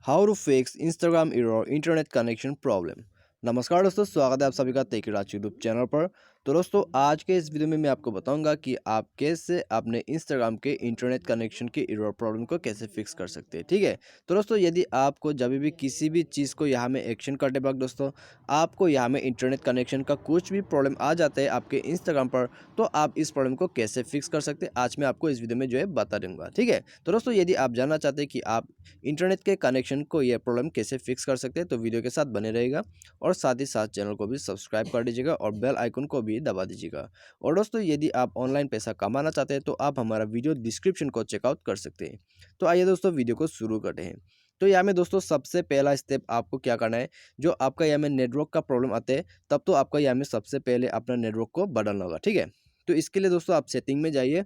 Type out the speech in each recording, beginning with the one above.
How to fix Instagram error internet connection problem. नमस्कार दोस्तों, स्वागत है आप सभी का तेकीराज यूट्यूब चैनल पर। तो दोस्तों, आज के इस वीडियो में मैं आपको बताऊंगा कि आप कैसे अपने इंस्टाग्राम के इंटरनेट कनेक्शन के एरर प्रॉब्लम को कैसे फिक्स कर सकते हैं। ठीक है, तो दोस्तों यदि आपको जब भी किसी भी चीज़ को यहाँ में एक्शन करते वक्त दोस्तों आपको यहाँ में इंटरनेट कनेक्शन का कुछ भी प्रॉब्लम आ जाता है आपके इंस्टाग्राम पर, तो आप इस प्रॉब्लम को कैसे फिक्स कर सकते हैं आज मैं आपको इस वीडियो में जो है बता दूंगा। ठीक है, तो दोस्तों यदि आप जानना चाहते हैं कि आप इंटरनेट के कनेक्शन को यह प्रॉब्लम कैसे फिक्स कर सकते हैं तो वीडियो के साथ बने रहेगा और साथ ही साथ चैनल को भी सब्सक्राइब कर दीजिएगा और बेल आइकन को भी दबा दीजिएगा। और दोस्तों यदि आप ऑनलाइन पैसा कमाना चाहते हैं तो आप हमारा वीडियो डिस्क्रिप्शन को चेकआउट कर सकते हैं। तो आइए दोस्तों वीडियो को शुरू करते हैं। तो यहाँ में दोस्तों सबसे पहला स्टेप आपको क्या करना है, जो आपका यहाँ में नेटवर्क का प्रॉब्लम आता है तब तो आपका यहाँ में सबसे पहले अपना नेटवर्क को बदलना होगा। ठीक है, तो इसके लिए दोस्तों आप सेटिंग में जाइए।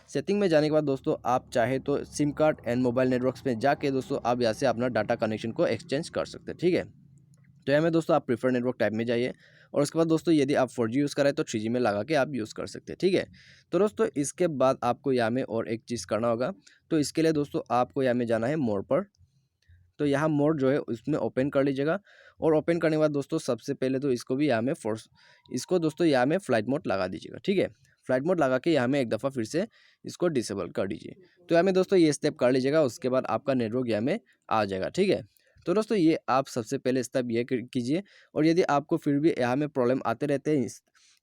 सेटिंग में जाने के बाद दोस्तों आप चाहे तो SIM card and mobile networks में जाके दोस्तों आप यहाँ से अपना डाटा कनेक्शन को एक्सचेंज कर सकते हैं। ठीक है, तो यहाँ में दोस्तों आप प्रीफर नेटवर्क टाइप में जाइए और उसके बाद दोस्तों यदि आप 4G यूज़ करें तो 3G में लगा के आप यूज़ कर सकते हैं। ठीक है, तो दोस्तों इसके बाद आपको यहाँ में और एक चीज़ करना होगा। तो इसके लिए दोस्तों आपको यहाँ में जाना है मोड पर। तो यहाँ मोड जो है उसमें ओपन कर लीजिएगा और ओपन करने के बाद दोस्तों सबसे पहले तो इसको भी यहाँ में फोर्स इसको दोस्तों यहाँ में फ्लाइट मोड लगा दीजिएगा। ठीक है, फ्लाइट मोड लगा के यहाँ में एक दफ़ा फिर से इसको डिसेबल कर दीजिए। तो यहाँ में दोस्तों ये स्टेप कर लीजिएगा, उसके बाद आपका नेटवर्क यहाँ में आ जाएगा। ठीक है, तो दोस्तों ये आप सबसे पहले स्टेप ये कीजिए। और यदि आपको फिर भी यहाँ में प्रॉब्लम आते रहते हैं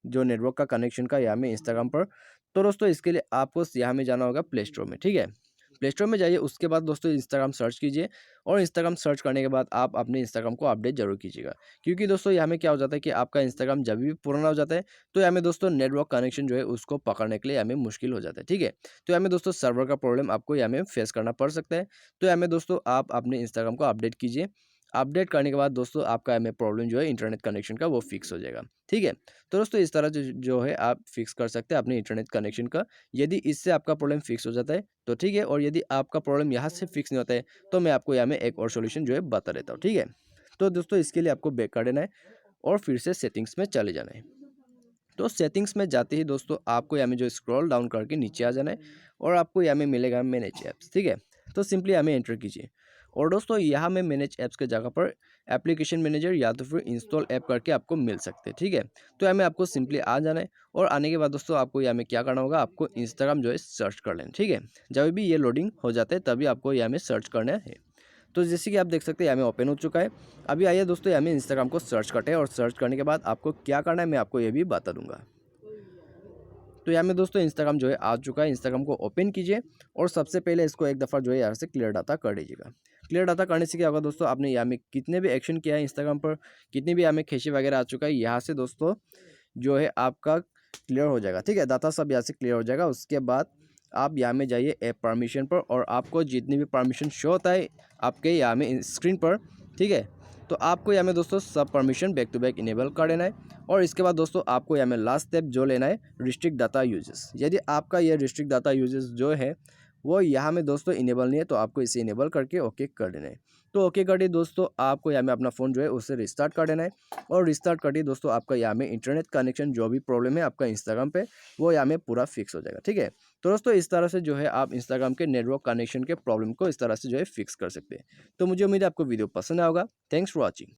जो नेटवर्क का कनेक्शन का यहाँ में इंस्टाग्राम पर, तो दोस्तों इसके लिए आपको यहाँ में जाना होगा प्ले स्टोर में। ठीक है, प्ले स्टोर में जाइए, उसके बाद दोस्तों इंस्टाग्राम सर्च कीजिए और इंस्टाग्राम सर्च करने के बाद आप अपने इंस्टाग्राम को अपडेट जरूर कीजिएगा। क्योंकि दोस्तों यहाँ में क्या हो जाता है कि आपका इंस्टाग्राम जब भी पुराना हो जाता है तो यहाँ में दोस्तों नेटवर्क कनेक्शन जो है उसको पकड़ने के लिए यहाँ में मुश्किल हो जाता है। ठीक है, तो यहाँ में दोस्तों सर्वर का प्रॉब्लम आपको यहाँ में फेस करना पड़ सकता है। तो यहाँ में दोस्तों आप अपने इंस्टाग्राम को अपडेट कीजिए। अपडेट करने के बाद दोस्तों आपका यहाँ में प्रॉब्लम जो है इंटरनेट कनेक्शन का वो फिक्स हो जाएगा। ठीक है, तो दोस्तों इस तरह जो है आप फिक्स कर सकते हैं अपने इंटरनेट कनेक्शन का। यदि इससे आपका प्रॉब्लम फिक्स हो जाता है तो ठीक है, और यदि आपका प्रॉब्लम यहाँ से फिक्स नहीं होता है तो मैं आपको यहाँ में एक और सॉल्यूशन जो है बता देता हूँ। ठीक है, तो दोस्तों इसके लिए आपको बैक कर देना है और फिर से सेटिंग्स में चले जाना है। तो सेटिंग्स में जाते ही दोस्तों आपको यहाँ में जो स्क्रॉल डाउन करके नीचे आ जाना है और आपको यहाँ में मिलेगा मैनेज ऐप्स। ठीक है, तो सिंपली यहाँ में एंटर कीजिए और दोस्तों यहाँ में मैनेज ऐप्स के जगह पर एप्लीकेशन मैनेजर या तो फिर इंस्टॉल ऐप करके आपको मिल सकते हैं। ठीक है, तो यहाँ में आपको सिंपली आ जाना है और आने के बाद दोस्तों आपको यहाँ में क्या करना होगा, आपको इंस्टाग्राम जो है सर्च कर लेना। ठीक है, जब भी ये लोडिंग हो जाता है तभी आपको यहाँ में सर्च करना है। तो जैसे कि आप देख सकते हैं यहाँ में ओपन हो चुका है। अभी आइए दोस्तों यहाँ में इंस्टाग्राम को सर्च करते हैं और सर्च करने के बाद आपको क्या करना है मैं आपको ये भी बता दूंगा। तो यहाँ में दोस्तों इंस्टाग्राम जो है आ चुका है। इंस्टाग्राम को ओपन कीजिए और सबसे पहले इसको एक दफ़ा जो है यहाँ से क्लियर डाटा कर दीजिएगा। क्लियर डाटा करने से क्या होगा दोस्तों, आपने यहाँ में कितने भी एक्शन किया है इंस्टाग्राम पर, कितनी भी यहाँ में खींची वगैरह आ चुका है, यहाँ से दोस्तों जो है आपका क्लियर हो जाएगा। ठीक है, डाटा सब यहाँ से क्लियर हो जाएगा। उसके बाद आप यहाँ में जाइए ऐप परमिशन पर और आपको जितनी भी परमिशन शो होता है आपके यहाँ में स्क्रीन पर, ठीक है, तो आपको यहाँ में दोस्तों सब permission back to back enable कर देना है। और इसके बाद दोस्तों आपको यहाँ में लास्ट स्टेप जो लेना है, रिस्ट्रिक्ट डाटा यूजेस। यदि आपका ये रिस्ट्रिक्ट डाटा यूजेस जो है वो यहाँ में दोस्तों इनेबल नहीं है तो आपको इसे इनेबल करके ओके कर देना है। तो ओके कर दिए दोस्तों, आपको यहाँ में अपना फ़ोन जो है उसे रिस्टार्ट कर देना है और रिस्टार्ट कर दिए दोस्तों आपका यहाँ में इंटरनेट कनेक्शन जो भी प्रॉब्लम है आपका इंस्टाग्राम पे वो यहाँ में पूरा फिक्स हो जाएगा। ठीक है, तो दोस्तों इस तरह से जो है आप इंस्टाग्राम के नेटवर्क कनेक्शन के प्रॉब्लम को इस तरह से जो है फिक्स कर सकते हैं। तो मुझे उम्मीद है आपको वीडियो पसंद आएगा। Thanks for watching.